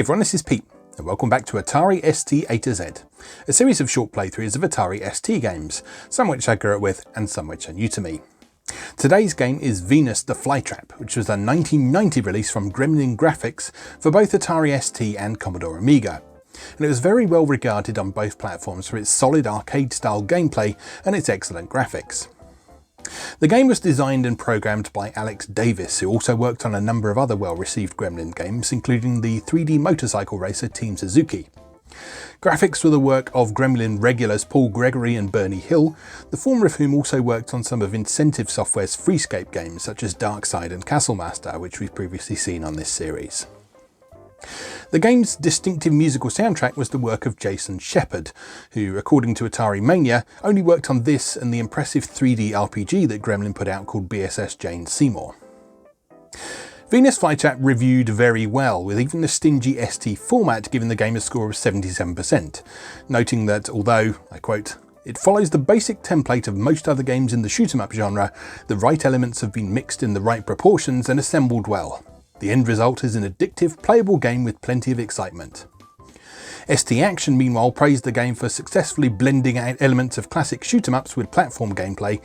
everyone, this is Pete, and welcome back to Atari ST A to Z, a series of short playthroughs of Atari ST games, some which I grew up with and some which are new to me. Today's game is Venus the Flytrap, which was a 1990 release from Gremlin Graphics for both Atari ST and Commodore Amiga, and it was very well regarded on both platforms for its solid arcade-style gameplay and its excellent graphics. The game was designed and programmed by Alex Davis, who also worked on a number of other well-received Gremlin games, including the 3D motorcycle racer Team Suzuki. Graphics were the work of Gremlin regulars Paul Gregory and Bernie Hill, the former of whom also worked on some of Incentive Software's Freescape games such as Darkside and Castlemaster, which we've previously seen on this series. The game's distinctive musical soundtrack was the work of Jason Shepard, who, according to Atari Mania, only worked on this and the impressive 3D RPG that Gremlin put out called BSS Jane Seymour. Venus Flytrap reviewed very well, with even the stingy ST format giving the game a score of 77%, noting that although, I quote, "It follows the basic template of most other games in the shoot-'em-up genre, the right elements have been mixed in the right proportions and assembled well. The end result is an addictive, playable game with plenty of excitement." ST Action meanwhile praised the game for successfully blending out elements of classic shoot-'em-ups with platform gameplay,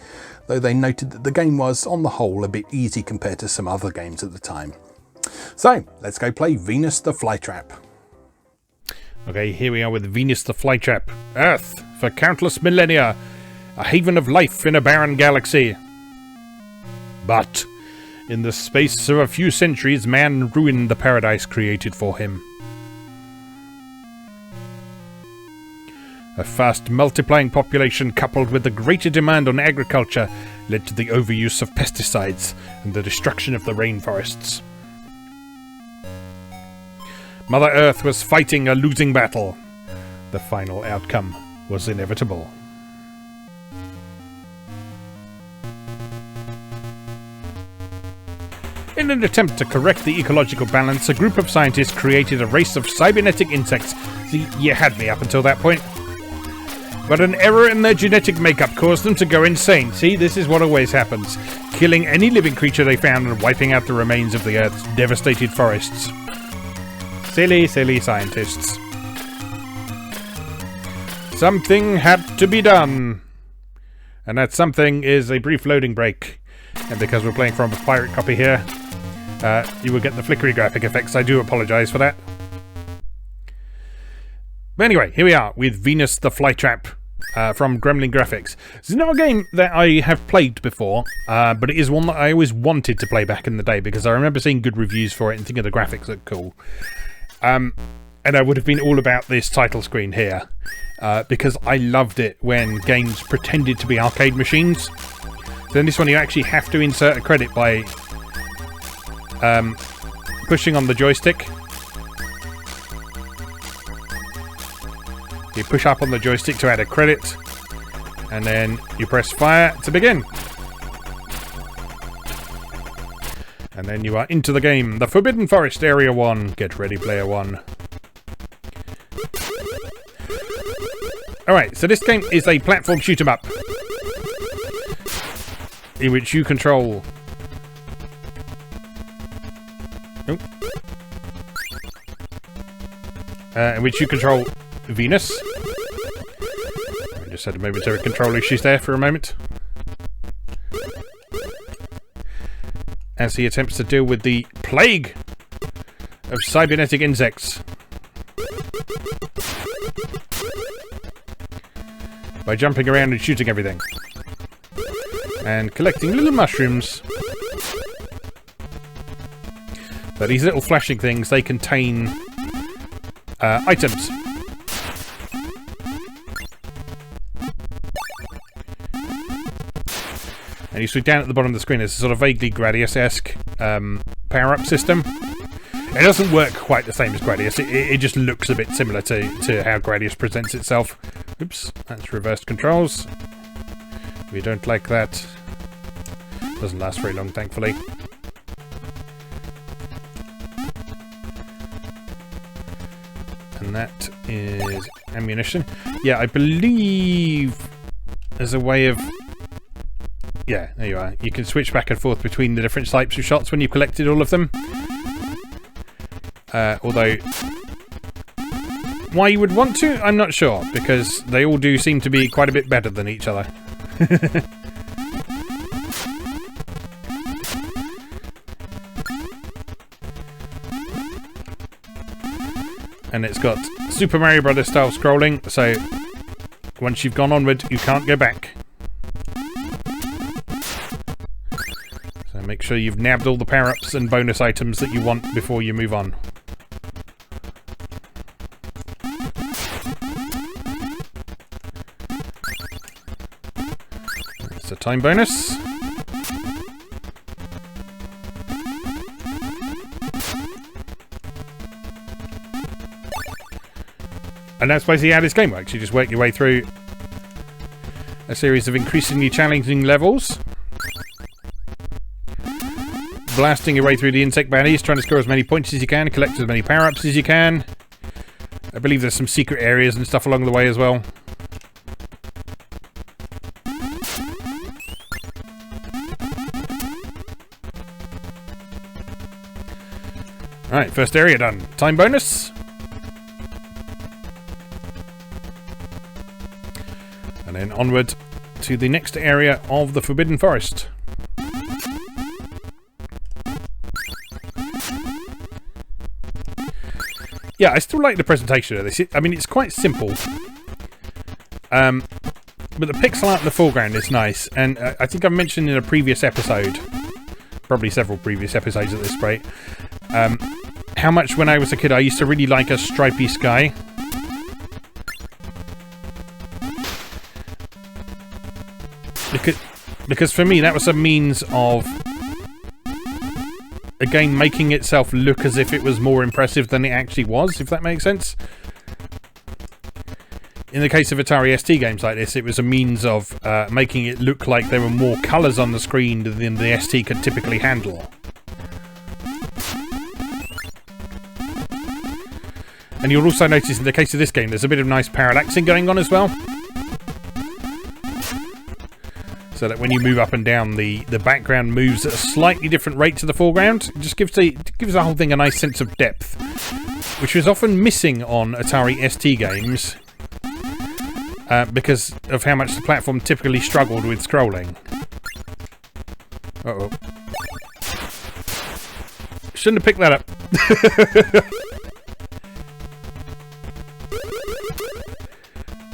though they noted that the game was, on the whole, a bit easy compared to some other games at the time. So, let's go play Venus the Flytrap. Okay, here we are with Venus the Flytrap. Earth, for countless millennia, a haven of life in a barren galaxy. But in the space of a few centuries, man ruined the paradise created for him. A fast multiplying population coupled with the greater demand on agriculture led to the overuse of pesticides and the destruction of the rainforests. Mother Earth was fighting a losing battle. The final outcome was inevitable. In an attempt to correct the ecological balance, a group of scientists created a race of cybernetic insects. See, you had me up until that point. But an error in their genetic makeup caused them to go insane. See, this is what always happens. Killing any living creature they found and wiping out the remains of the Earth's devastated forests. Silly, silly scientists. Something had to be done. And that something is a brief loading break. And because we're playing from a pirate copy here, you will get the flickery graphic effects. I do apologise for that. But anyway, here we are with Venus the Flytrap from Gremlin Graphics. This is not a game that I have played before, but it is one that I always wanted to play back in the day because I remember seeing good reviews for it and thinking the graphics look cool. And I would have been all about this title screen here because I loved it when games pretended to be arcade machines. So in this one you actually have to insert a credit by pushing on the joystick. You push up on the joystick to add a credit, and then you press fire to begin. And then you are into the game. The Forbidden Forest Area 1. Get ready, player 1. Alright, so this game is a platform shoot-'em-up in which you control... in which you control Venus. I just had a momentary control issues there for a moment. As he attempts to deal with the plague of cybernetic insects by jumping around and shooting everything. And collecting little mushrooms. But these little flashing things, they contain items. And you see down at the bottom of the screen, there's a sort of vaguely Gradius-esque power-up system. It doesn't work quite the same as Gradius. It just looks a bit similar to how Gradius presents itself. Oops, that's reversed controls. We don't like that. Doesn't last very long, thankfully. And that is ammunition. Yeah, I believe there's a way of... Yeah, there you are. You can switch back and forth between the different types of shots when you've collected all of them. Although Why you would want to, I'm not sure, because they all do seem to be quite a bit better than each other. And it's got Super Mario Brothers style scrolling, so once you've gone onward, you can't go back. So make sure you've nabbed all the power-ups and bonus items that you want before you move on. It's a time bonus. And that's basically how this game works. You just work your way through a series of increasingly challenging levels, blasting your way through the insect baddies, trying to score as many points as you can, collect as many power-ups as you can. I believe there's some secret areas and stuff along the way as well. Alright, first area done. Time bonus. And then onward to the next area of the Forbidden Forest. Yeah, I still like the presentation of this. I mean, it's quite simple. But the pixel art in the foreground is nice. And I think I've mentioned in a previous episode, probably several previous episodes at this rate, how much when I was a kid I used to really like a stripy sky. Because for me that was a means of a game making itself look as if it was more impressive than it actually was, if that makes sense. In the case of Atari ST games like this, it was a means of making it look like there were more colours on the screen than the ST could typically handle. And you'll also notice in the case of this game, there's a bit of nice parallaxing going on as well. So that when you move up and down, the background moves at a slightly different rate to the foreground. It just gives the whole thing a nice sense of depth, which was often missing on Atari ST games because of how much the platform typically struggled with scrolling. Uh-oh. Shouldn't have picked that up.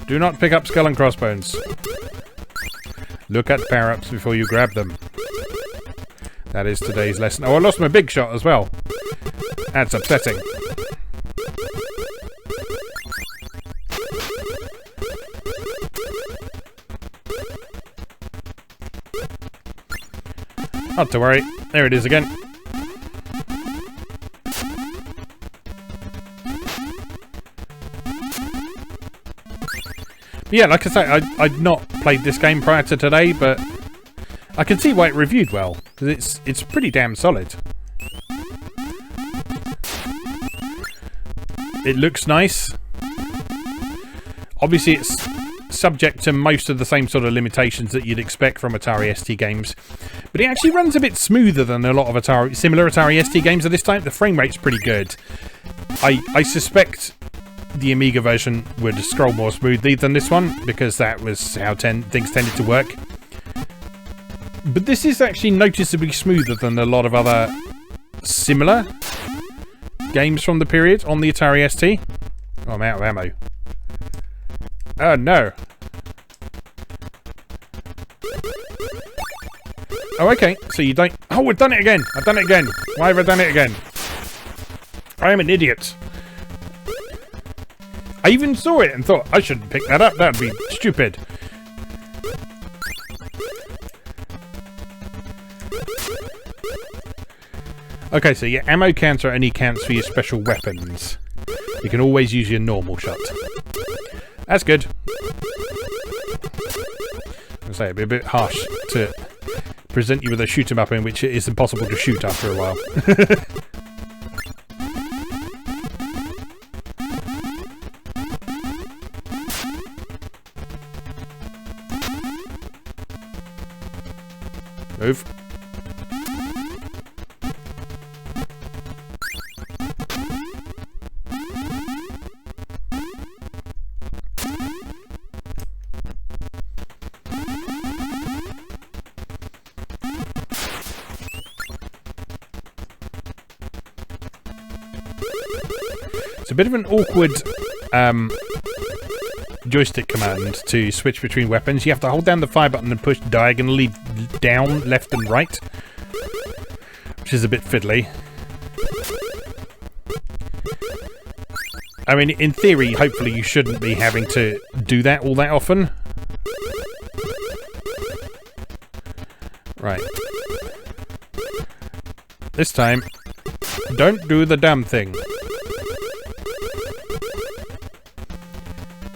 Do not pick up skull and crossbones. Look at power-ups before you grab them. That is today's lesson. Oh, I lost my big shot as well. That's upsetting. Not to worry. There it is again. Yeah, like I say, I'd not played this game prior to today, but I can see why it reviewed well, because it's pretty damn solid. It looks nice. Obviously, it's subject to most of the same sort of limitations that you'd expect from Atari ST games, but it actually runs a bit smoother than a lot of similar Atari ST games at this time. The frame rate's pretty good. I suspect the Amiga version would scroll more smoothly than this one, because that was how things tended to work. But this is actually noticeably smoother than a lot of other similar games from the period on the Atari ST. Oh, I'm out of ammo. Oh no. Oh, okay. So you don't... Oh, we've done it again. I've done it again. Why have I done it again? I am an idiot. I even saw it and thought, I shouldn't pick that up. That would be stupid. Okay, so your ammo counter only counts for your special weapons. You can always use your normal shot. That's good. I'll say it'd be a bit harsh to present you with a shoot 'em up in which it is impossible to shoot after a while. Move. It's a bit of an awkward joystick command to switch between weapons. You have to hold down the fire button and push diagonally down, left and right, which is a bit fiddly. I mean, in theory, hopefully you shouldn't be having to do that all that often. Right. This time, don't do the dumb thing.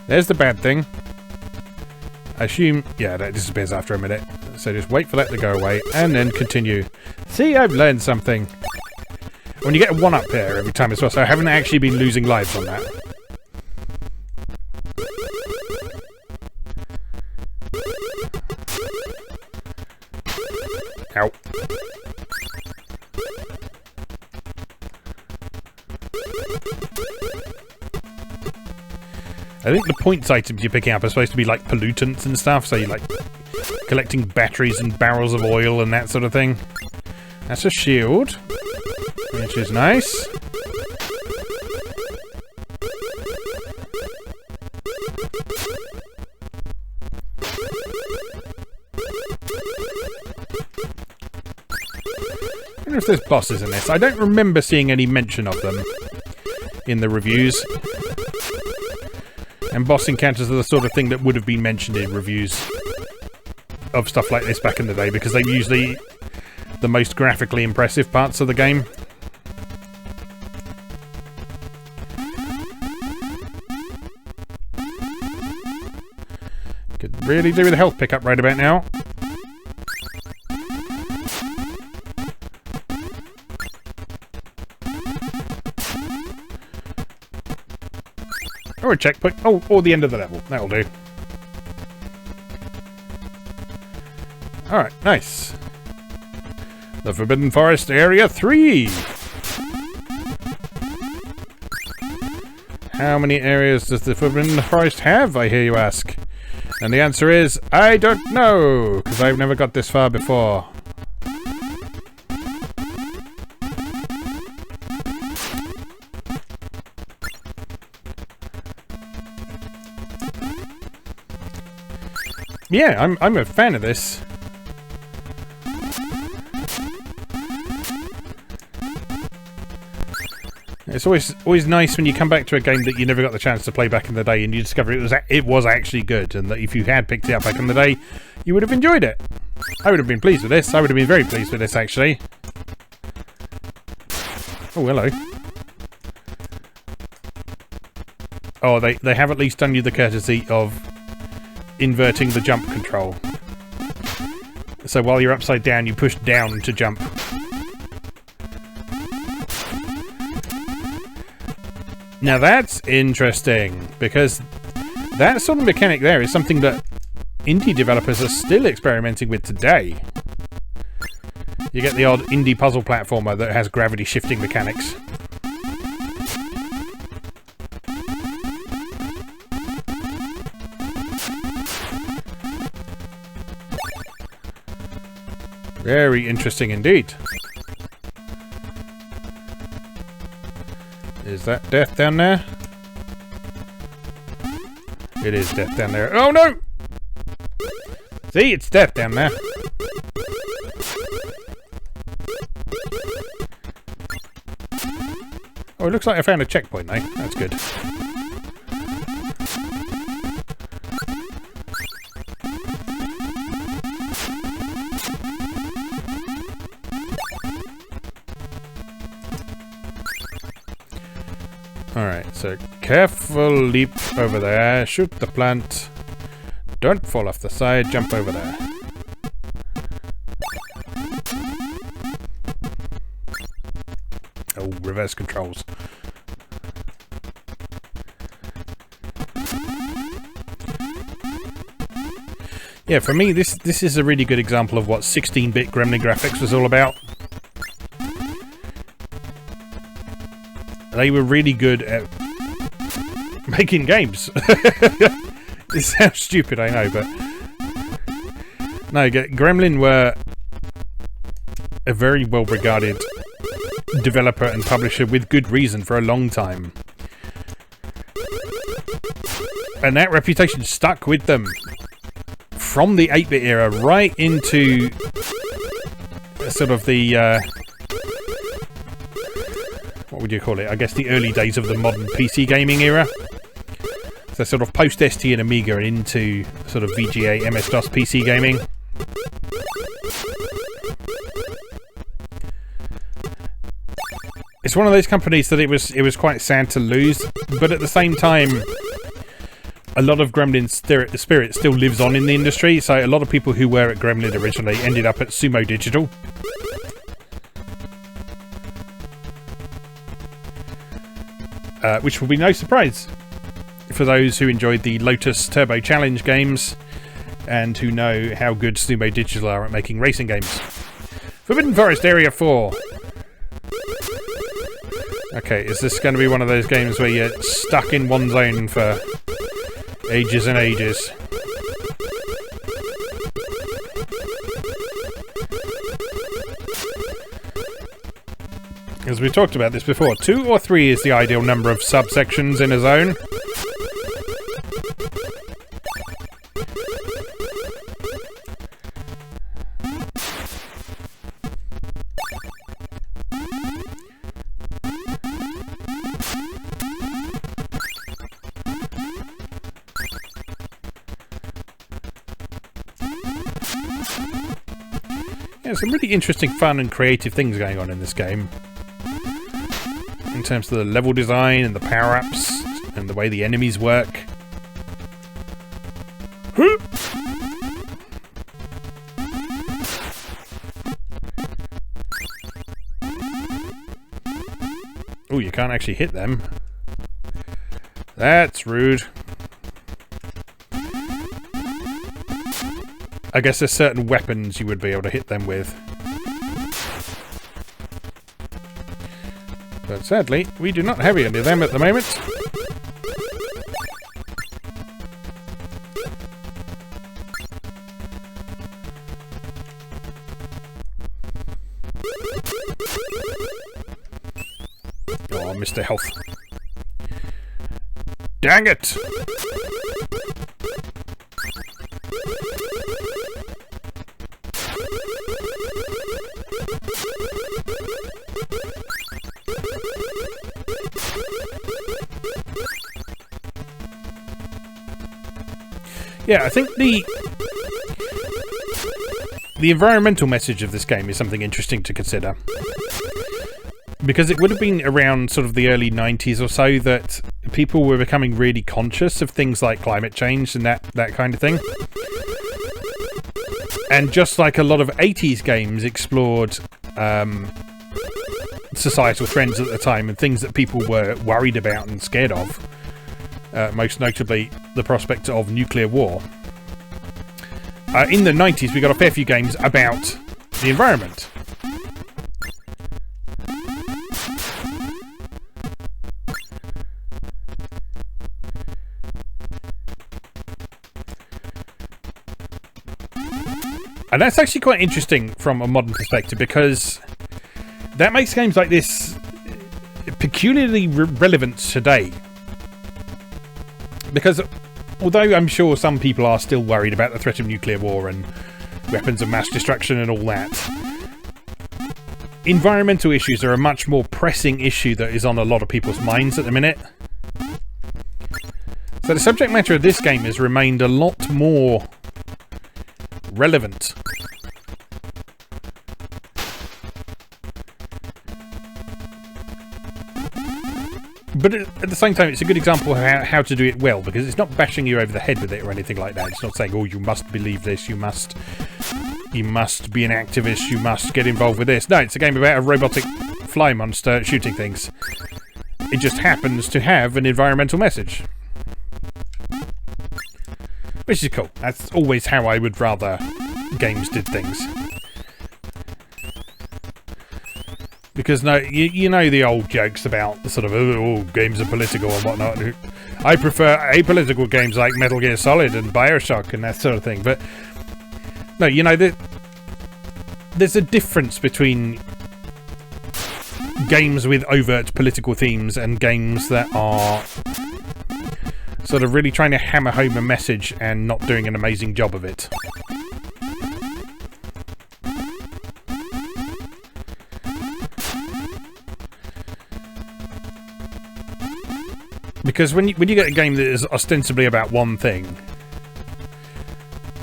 There's the bad thing. I assume, yeah, that disappears after a minute. So just wait for that to go away, and then continue. See, I've learned something. When you get a 1-up there every time as well, so I haven't actually been losing lives on that. Ow. I think the points items you're picking up are supposed to be like pollutants and stuff, so you're like collecting batteries and barrels of oil and that sort of thing. That's a shield, which is nice. I wonder if there's bosses in this. I don't remember seeing any mention of them in the reviews. And boss encounters are the sort of thing that would have been mentioned in reviews of stuff like this back in the day, because they're usually the most graphically impressive parts of the game. Could really do with a health pickup right about now. Or a checkpoint. Oh, or the end of the level. That'll do. Alright, nice. The Forbidden Forest Area 3! How many areas does the Forbidden Forest have, I hear you ask? And the answer is, I don't know, because I've never got this far before. Yeah, I'm a fan of this. It's always nice when you come back to a game that you never got the chance to play back in the day, and you discover it was actually good, and that if you had picked it up back in the day, you would have enjoyed it. I would have been pleased with this. I would have been very pleased with this, actually. Oh, hello. Oh, they have at least done you the courtesy of inverting the jump control. So while you're upside down, you push down to jump. Now that's interesting, because that sort of mechanic there is something that indie developers are still experimenting with today. You get the odd indie puzzle platformer that has gravity shifting mechanics. Very interesting indeed. Is that death down there? It is death down there. Oh no! See, it's death down there. Oh, it looks like I found a checkpoint though. That's good. Alright, so careful leap over there, shoot the plant, don't fall off the side, jump over there. Oh, reverse controls. Yeah, for me, this is a really good example of what 16-bit Gremlin Graphics was all about. They were really good at making games. This sounds stupid, I know, but no, Gremlin were a very well-regarded developer and publisher with good reason for a long time. And that reputation stuck with them from the 8-bit era right into sort of the what would you call it? I guess the early days of the modern PC gaming era. So sort of post ST and Amiga and into sort of VGA, MS-DOS PC gaming. It's one of those companies that it was quite sad to lose, but at the same time, a lot of Gremlin's spirit still lives on in the industry. So a lot of people who were at Gremlin originally ended up at Sumo Digital. Which will be no surprise for those who enjoyed the Lotus Turbo Challenge games and who know how good Sumo Digital are at making racing games. Forbidden Forest Area 4. Okay, is this going to be one of those games where you're stuck in one zone for ages and ages? As we talked about this before, 2 or 3 is the ideal number of subsections in a zone. Yeah, some really interesting, fun and creative things going on in this game. In terms of the level design and the power-ups and the way the enemies work. Oh, you can't actually hit them. That's rude. I guess there's certain weapons you would be able to hit them with. But sadly, we do not have any of them at the moment. Oh, Mr. Health. Dang it! Yeah, I think the environmental message of this game is something interesting to consider. Because it would have been around sort of the early 90s or so that people were becoming really conscious of things like climate change and that kind of thing. And just like a lot of 80s games explored societal trends at the time and things that people were worried about and scared of, most notably the prospect of nuclear war. In the 90s, we got a fair few games about the environment. And that's actually quite interesting from a modern perspective, because that makes games like this peculiarly relevant today. Because although I'm sure some people are still worried about the threat of nuclear war and weapons of mass destruction and all that, environmental issues are a much more pressing issue that is on a lot of people's minds at the minute. So the subject matter of this game has remained a lot more relevant. But at the same time, it's a good example of how to do it well, because it's not bashing you over the head with it or anything like that. It's not saying, oh, you must believe this, you must be an activist, you must get involved with this. No, it's a game about a robotic fly monster shooting things. It just happens to have an environmental message. Which is cool. That's always how I would rather games did things. Because no, you know the old jokes about the sort of, oh, games are political and whatnot. I prefer apolitical games like Metal Gear Solid and Bioshock and that sort of thing. But no, you know, there's a difference between games with overt political themes and games that are sort sort of really trying to hammer home a message and not doing an amazing job of it. Because when you get a game that is ostensibly about one thing,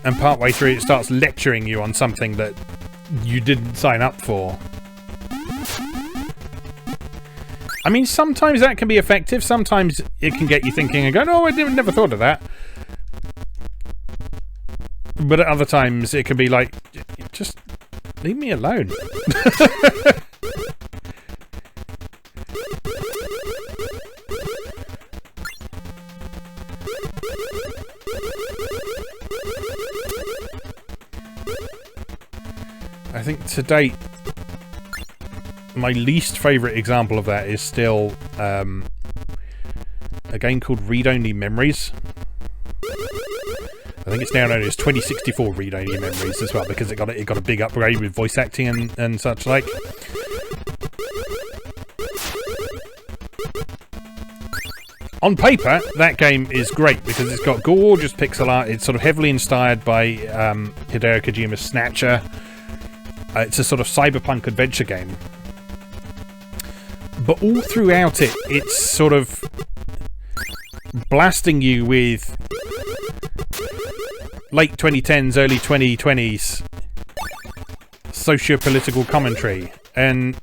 and partway through it starts lecturing you on something that you didn't sign up for. I mean, sometimes that can be effective, sometimes it can get you thinking and going, oh, I never thought of that. But at other times it can be like, just leave me alone. I think to date, my least favourite example of that is still a game called Read Only Memories. I think it's now known as 2064 Read Only Memories as well, because it got a big upgrade with voice acting and such like. On paper, that game is great because it's got gorgeous pixel art. It's sort of heavily inspired by Hideo Kojima's Snatcher. It's a sort of cyberpunk adventure game. But all throughout it, it's sort of blasting you with late 2010s, early 2020s socio-political commentary. And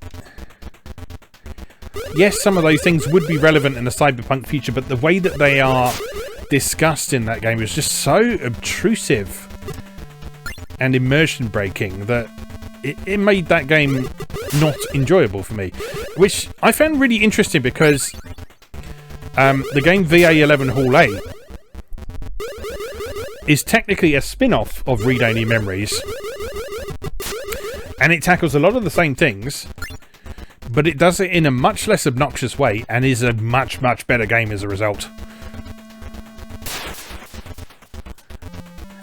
yes, some of those things would be relevant in a cyberpunk future, but the way that they are discussed in that game is just so obtrusive and immersion breaking that it made that game not enjoyable for me, which I found really interesting because the game VA11 Hall A is technically a spin-off of Read Only Memories, and it tackles a lot of the same things, but it does it in a much less obnoxious way and is a much, much better game as a result.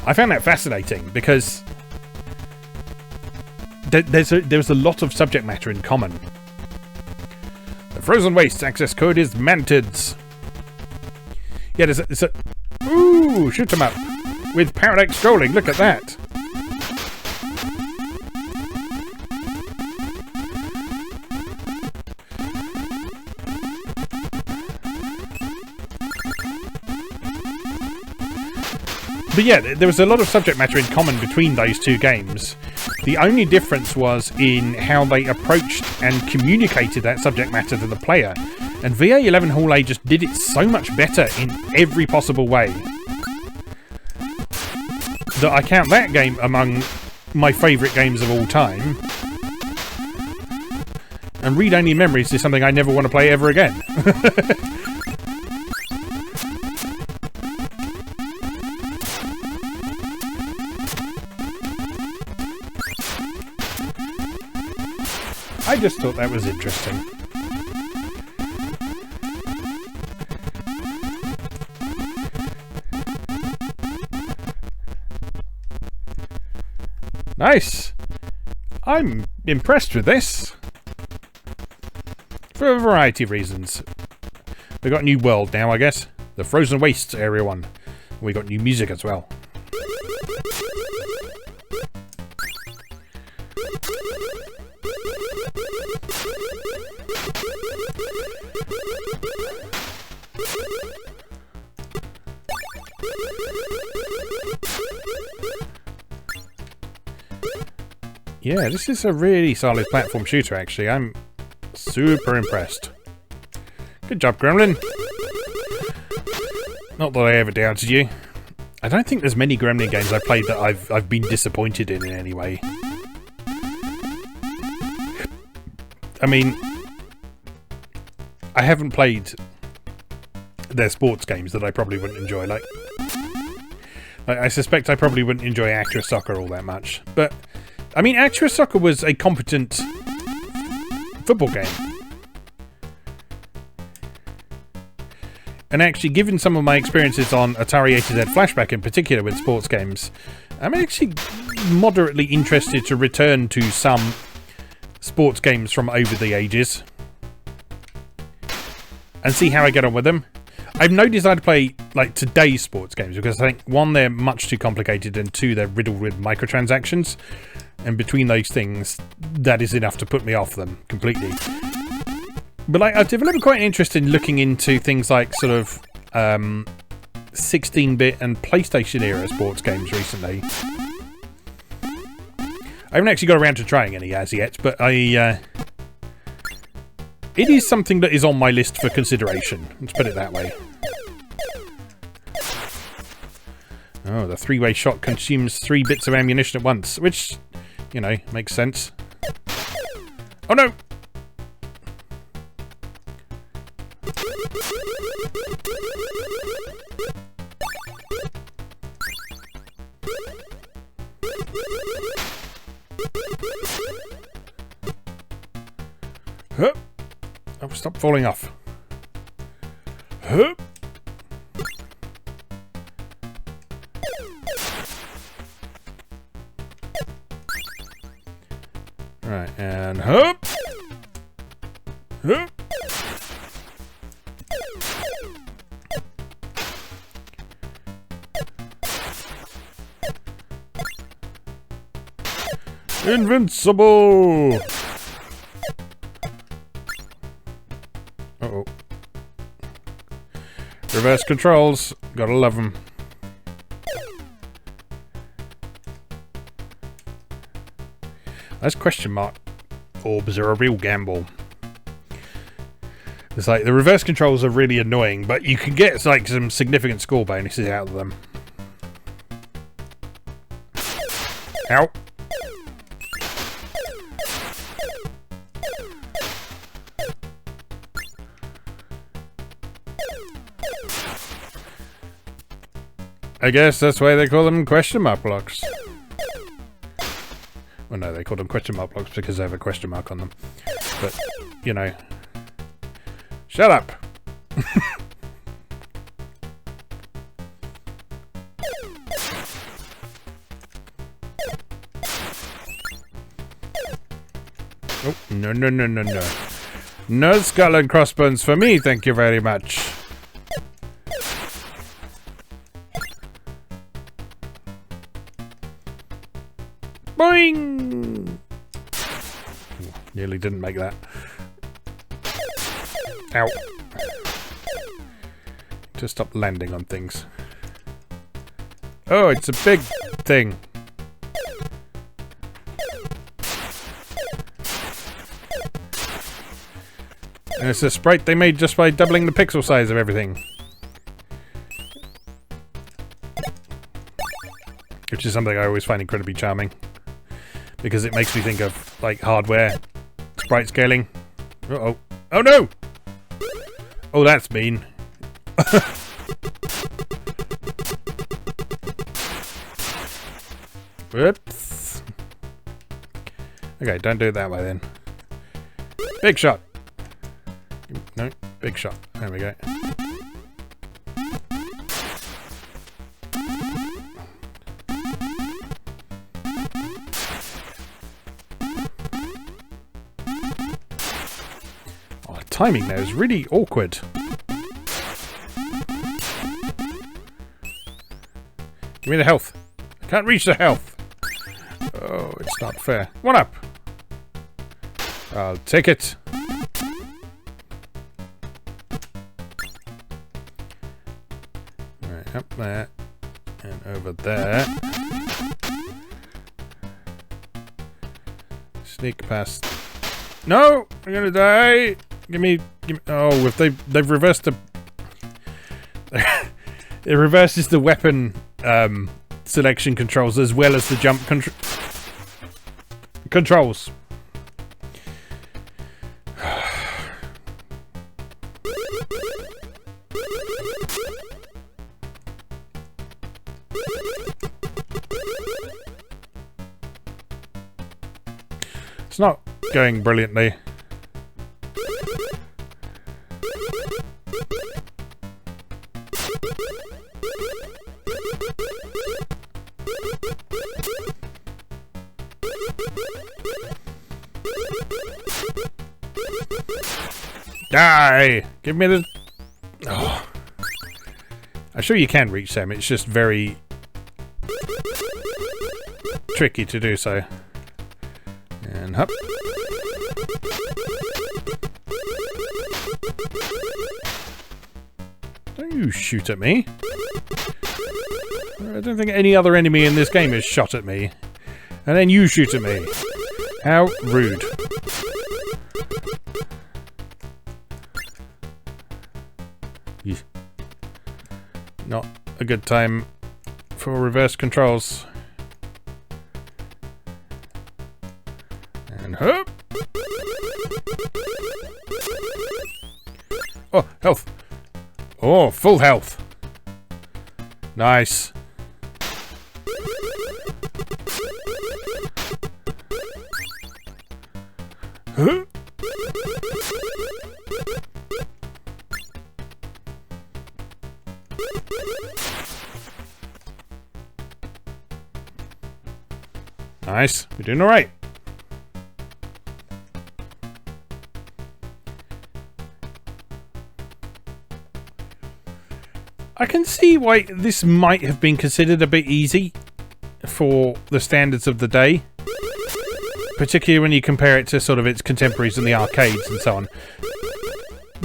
I found that fascinating because there's a lot of subject matter in common. The Frozen Wastes access code is mantids. Yeah, there's a ooh, shoot 'em up with parallax scrolling. Look at that. But yeah, there was a lot of subject matter in common between those two games. The only difference was in how they approached and communicated that subject matter to the player. And VA11 Hall A just did it so much better in every possible way that I count that game among my favourite games of all time. And Read Only Memories is something I never want to play ever again. I just thought that was interesting. Nice! I'm impressed with this. For a variety of reasons. We got a new world now, I guess. The Frozen Wastes Area 1. We got new music as well. Yeah, this is a really solid platform shooter, actually. I'm super impressed. Good job, Gremlin. Not that I ever doubted you. I don't think there's many Gremlin games I've played that I've been disappointed in any way. I mean, I haven't played their sports games that I probably wouldn't enjoy. Like I suspect I probably wouldn't enjoy Actress Soccer all that much. But I mean, Actress Soccer was a competent football game. And actually, given some of my experiences on Atari ST A Flashback in particular with sports games, I'm actually moderately interested to return to some sports games from over the ages and see how I get on with them. I've no desire to play like today's sports games because I think one, they're much too complicated, and two, they're riddled with microtransactions. And between those things, that is enough to put me off them completely. But like, I've developed quite an interest in looking into things like sort of 16-bit and PlayStation era sports games recently. I haven't actually got around to trying any as yet, but it is something that is on my list for consideration. Let's put it that way. Oh, the three-way shot consumes 3 bits of ammunition at once, which, you know, makes sense. Oh no! Hup! Oh, stop falling off. Hup! Right, and hup! Hup! Invincible! Uh-oh. Reverse controls. Gotta love them. Those question mark orbs are a real gamble. It's like the reverse controls are really annoying, but you can get like some significant score bonuses out of them. Ow. I guess that's why they call them question mark blocks. Well, no, they call them question mark blocks because they have a question mark on them. But, you know. Shut up! Oh, no, no, no, no, no. No skull and crossbones for me, thank you very much. Boing! Nearly didn't make that. Ow. Just stop landing on things. Oh, it's a big thing. And it's a sprite they made just by doubling the pixel size of everything. Which is something I always find incredibly charming. Because it makes me think of, like, hardware sprite scaling. Uh-oh. Oh no! Oh, that's mean. Whoops. Okay, don't do it that way then. Big shot! No, big shot. There we go. Timing there is really awkward. Give me the health. I can't reach the health. Oh, it's not fair. One up. I'll take it. Right, up there. And over there. Sneak past. No! I'm gonna die! Give me. Oh, if they've reversed the. It reverses the weapon selection controls as well as the jump controls. It's not going brilliantly. Die! Give me the... Oh. sure you can reach them. It's just very tricky to do so. And hop. Don't you shoot at me. I don't think any other enemy in this game has shot at me. And then you shoot at me. How rude. Not a good time for reverse controls. And hop. Oh, health. Oh, full health. Nice. Huh? Nice. We're doing all right. I can see why this might have been considered a bit easy for the standards of the day. Particularly when you compare it to sort of its contemporaries in the arcades and so on.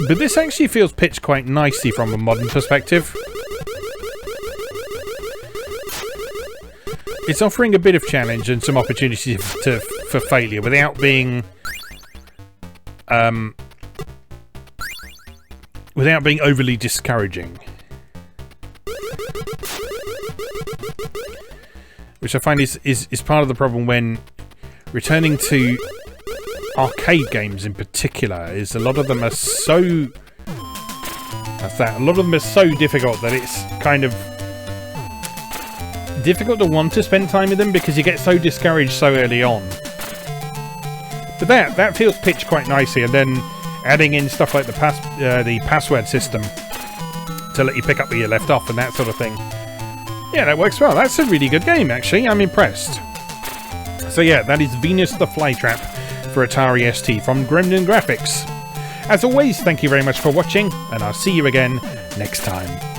But this actually feels pitched quite nicely from a modern perspective. It's offering a bit of challenge and some opportunity for failure without being overly discouraging. Which I find is part of the problem when returning to arcade games in particular, is a lot of them are so... a lot of them are so difficult that it's kind of difficult to want to spend time with them because you get so discouraged so early on. But that feels pitched quite nicely, and then adding in stuff like the password system to let you pick up where you left off and that sort of thing. Yeah, that works well. That's a really good game, actually. I'm impressed. So yeah, that is Venus the Flytrap for Atari ST from Gremlin Graphics. As always, thank you very much for watching, and I'll see you again next time.